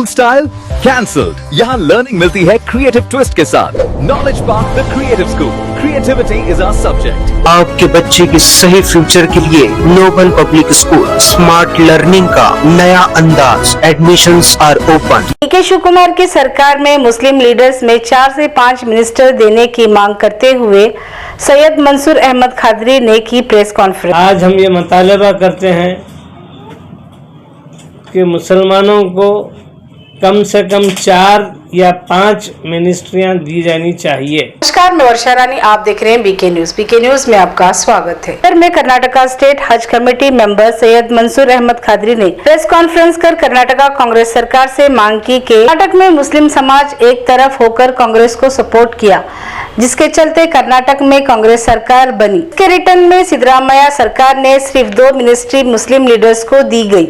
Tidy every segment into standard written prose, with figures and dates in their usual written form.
School style cancelled. यहाँ learning मिलती है क्रिएटिव ट्विस्ट के साथ। Knowledge park the creative school, creativity is our subject. आपके बच्चे के सही फ्यूचर के लिए noble public school smart learning का नया अंदाज। Admissions are open. DK Shivakumar की सरकार में मुस्लिम लीडर्स में 4 से 5 मिनिस्टर देने की मांग करते हुए सैयद मंसूर अहमद खादरी ने की प्रेस कॉन्फ्रेंस। आज हम ये मुतालबा करते हैं कि मुसलमानों को कम से कम 4 या 5 मिनिस्ट्रियां दी जानी चाहिए। नमस्कार, मैं वर्षा रानी, आप देख रहे हैं बीके न्यूज। बीके न्यूज में आपका स्वागत है। इधर में कर्नाटका स्टेट हज कमेटी मेंबर सैयद मंसूर अहमद खादरी ने प्रेस कॉन्फ्रेंस कर कर्नाटका कांग्रेस सरकार से मांग की कि कर्नाटक में मुस्लिम समाज एक तरफ होकर कांग्रेस को सपोर्ट किया, जिसके चलते कर्नाटक में कांग्रेस सरकार बनी। इसके रिटर्न में सिद्धरामैया सरकार ने सिर्फ 2 मिनिस्ट्री मुस्लिम लीडर्स को दी गई।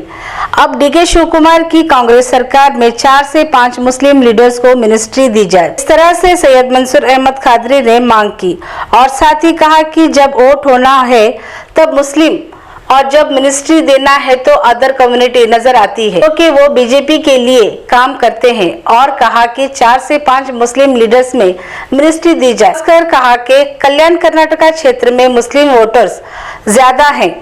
अब डीके शिव कुमार की कांग्रेस सरकार में 4 से 5 मुस्लिम लीडर्स को मिनिस्ट्री दी जाए। इस तरह से सैयद मंसूर अहमद खादरी ने मांग की और साथ ही कहा कि जब वोट होना है तब मुस्लिम और जब मिनिस्ट्री देना है तो अदर कम्युनिटी नजर आती है, क्योंकि वो बीजेपी के लिए काम करते हैं। और कहा कि 4 से 5 मुस्लिम लीडर्स में मिनिस्ट्री दी जाए। इसकर कहा कि कल्याण कर्नाटका क्षेत्र में मुस्लिम वोटर्स ज्यादा हैं,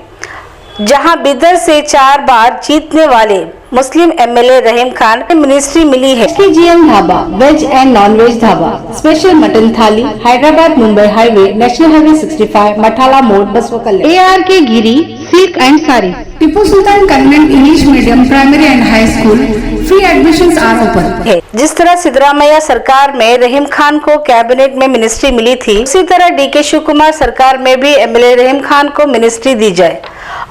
जहां बिदर से 4 बार जीतने वाले मुस्लिम एमएलए रहीम खान को मिनिस्ट्री मिली है। SKGM dhaba, veg and non veg dhaba, special mutton thali, Hyderabad Mumbai highway, national highway 65, Mathala मोड़, Basavakal. ARK Giri silk and sari, Tipu Sultan convent English medium primary and high school, free admissions are open. जिस तरह सिद्धरामैया सरकार में रहीम खान को कैबिनेट में मिनिस्ट्री मिली थी, उसी तरह डीके शिव कुमार सरकार में भी एमएलए रहीम खान को मिनिस्ट्री दी जाए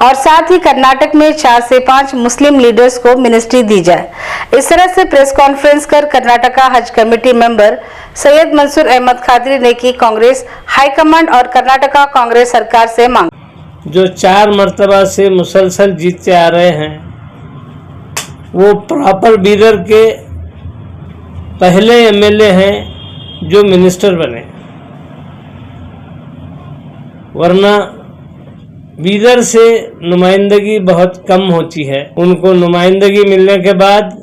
और साथ ही कर्नाटक में 4 से 5 मुस्लिम लीडर्स को मिनिस्ट्री दी जाए। इस तरह से प्रेस कॉन्फ्रेंस कर कर्नाटका हज कमेटी मेंबर सैयद मंसूर अहमद खादरी ने की कांग्रेस हाईकमांड और कर्नाटका कांग्रेस सरकार से मांग। जो 4 मर्तबा से मुसलसल जीतते आ रहे हैं, वो प्रॉपर बीदर के पहले एमएलए हैं जो मिनिस्टर बने, वरना बीदर से नुमाइंदगी बहुत कम होती है। उनको नुमाइंदगी मिलने के बाद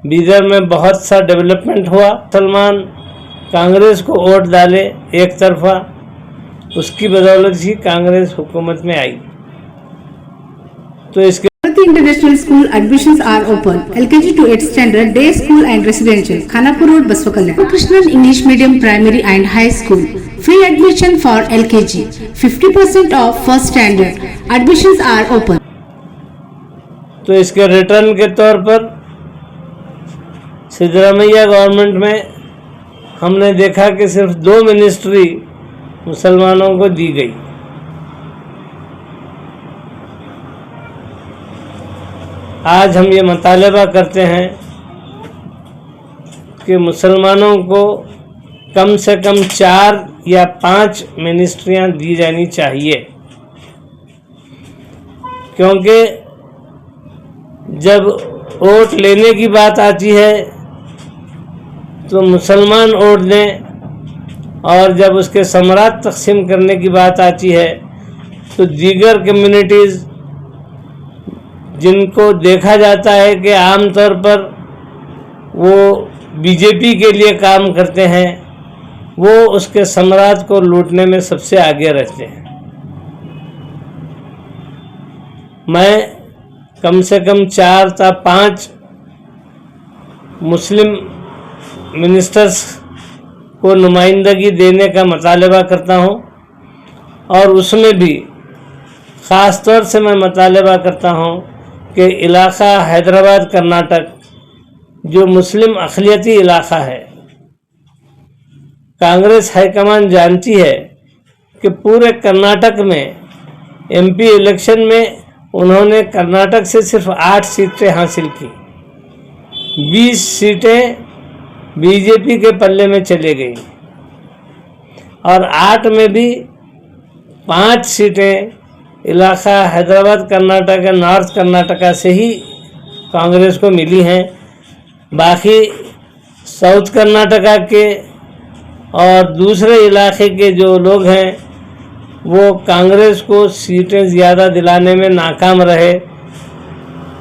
बीदर में बहुत सा डेवलपमेंट हुआ। मुसलमान कांग्रेस को वोट डाले एक तरफा, उसकी बदौलत ही कांग्रेस हुकूमत में आई। तो इसके international school admissions are open. LKG to 8th standard, day school and residential, Khanapur Road, Baswakal. Christian English medium primary and high school. Free admission for LKG. 50% off first standard. Admissions are open. तो इसके return के तौर पर Siddaramaiah government में हमने देखा कि सिर्फ 2 मिनिस्ट्री मुसलमानों को दी गई। आज हम ये मुतालबा करते हैं कि मुसलमानों को कम से कम 4 या 5 मिनिस्ट्रियां दी जानी चाहिए, क्योंकि जब वोट लेने की बात आती है तो मुसलमान वोट दें, और जब उसके समरात तकसीम करने की बात आती है तो दीगर कम्युनिटीज़ जिनको देखा जाता है कि आमतौर पर वो बीजेपी के लिए काम करते हैं, वो उसके समरात को लूटने में सबसे आगे रहते हैं। मैं कम से कम 4 या 5 मुस्लिम मिनिस्टर्स को नुमाइंदगी देने का मुतालबा करता हूँ, और उसमें भी ख़ास तौर से मैं मुतालबा करता हूँ कि इलाक़ा हैदराबाद कर्नाटक जो मुस्लिम अक़लियती इलाक़ा है, कांग्रेस हाईकमान जानती है कि पूरे कर्नाटक में MP इलेक्शन में उन्होंने कर्नाटक से सिर्फ 8 सीटें हासिल की, 20 सीटें बीजेपी के पल्ले में चले गई, और 8 में भी 5 सीटें इलाक़ा हैदराबाद कर्नाटक नॉर्थ कर्नाटका से ही कांग्रेस को मिली हैं। बाकी साउथ कर्नाटका के और दूसरे इलाके के जो लोग हैं वो कांग्रेस को सीटें ज़्यादा दिलाने में नाकाम रहे।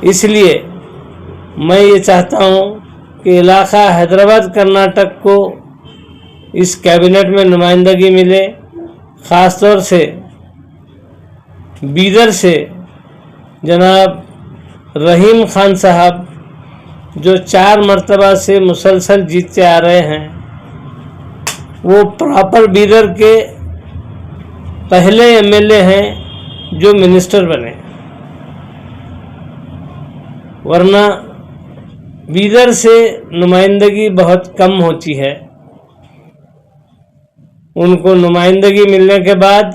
इसलिए मैं ये चाहता हूँ कि इलाका हैदराबाद कर्नाटक को इस कैबिनेट में नुमाइंदगी मिले, ख़ास तौर से बीदर से जनाब रहीम खान साहब जो 4 मरतबा से मुसलसल जीतते आ रहे हैं, वो प्रॉपर बीदर के पहले एमएलए हैं जो मिनिस्टर बने, वरना बीदर से नुमाइंदगी बहुत कम होती है। उनको नुमाइंदगी मिलने के बाद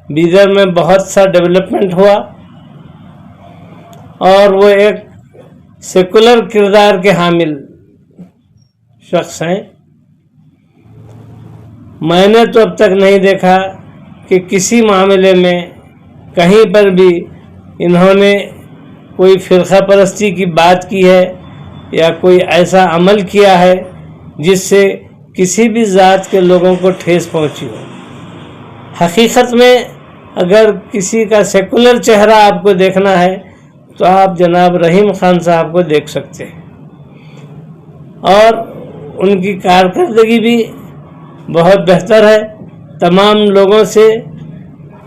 बीदर में बहुत सा डेवलपमेंट हुआ और वो एक सेकुलर किरदार के हामिल शख्स हैं। मैंने तो अब तक नहीं देखा कि किसी मामले में कहीं पर भी इन्होंने कोई फ़िरक़ा परस्ती की बात की है या कोई ऐसा अमल किया है जिससे किसी भी ज़ात के लोगों को ठेस पहुंची हो। हकीकत में अगर किसी का सेकुलर चेहरा आपको देखना है तो आप जनाब रहीम खान साहब को देख सकते हैं, और उनकी कारकर्दगी भी बहुत बेहतर है। तमाम लोगों से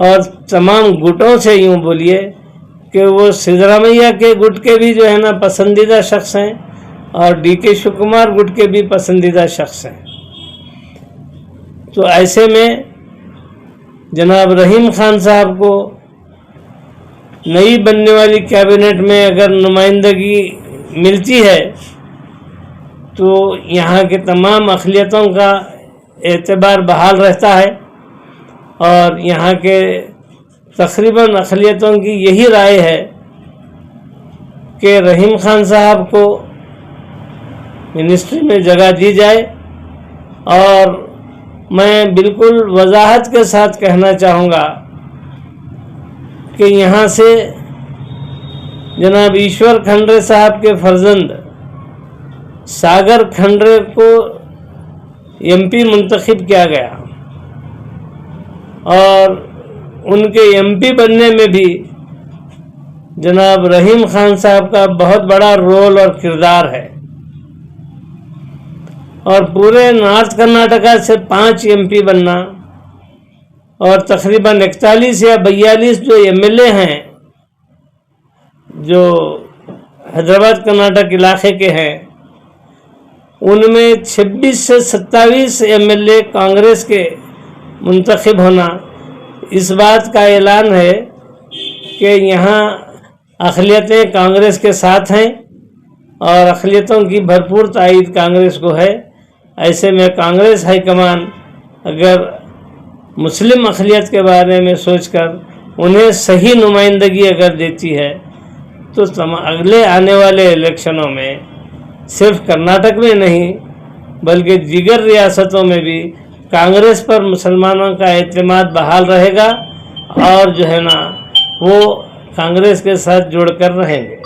और तमाम गुटों से यूँ बोलिए कि वो सिद्धरामैया के गुट के भी जो है ना पसंदीदा शख्स हैं और DK शिव कुमार गुट के भी पसंदीदा शख्स हैं। तो ऐसे में जनाब रहीम खान साहब को नई बनने वाली कैबिनेट में अगर नुमाइंदगी मिलती है तो यहाँ के तमाम अक़लियतों का एतबार बहाल रहता है, और यहाँ के तकरीबन अक़लियतों की यही राय है कि रहीम खान साहब को मिनिस्ट्री में जगह दी जाए। और मैं बिल्कुल वजाहत के साथ कहना चाहूँगा कि यहाँ से जनाब ईश्वर खंड्रे साहब के फर्जंद सागर खंड्रे को MP मुंतखब किया गया, और उनके MP बनने में भी जनाब रहीम खान साहब का बहुत बड़ा रोल और किरदार है। और पूरे नॉर्थ कर्नाटका से 5 MP बनना और तकरीबन 41 या 42 जो MLA हैं जो हैदराबाद कर्नाटक इलाके के हैं, उनमें 26 से 27 MLA कांग्रेस के मुंतखब होना इस बात का ऐलान है कि यहाँ अक़लियतें कांग्रेस के साथ हैं और अक़लियतों की भरपूर तायीद कांग्रेस को है। ऐसे में कांग्रेस हाईकमान अगर मुस्लिम अक़लियत के बारे में सोचकर उन्हें सही नुमाइंदगी अगर देती है तो अगले आने वाले इलेक्शनों में सिर्फ कर्नाटक में नहीं बल्कि दीगर रियासतों में भी कांग्रेस पर मुसलमानों का एतमाद बहाल रहेगा और जो है ना वो कांग्रेस के साथ जुड़कर रहेंगे।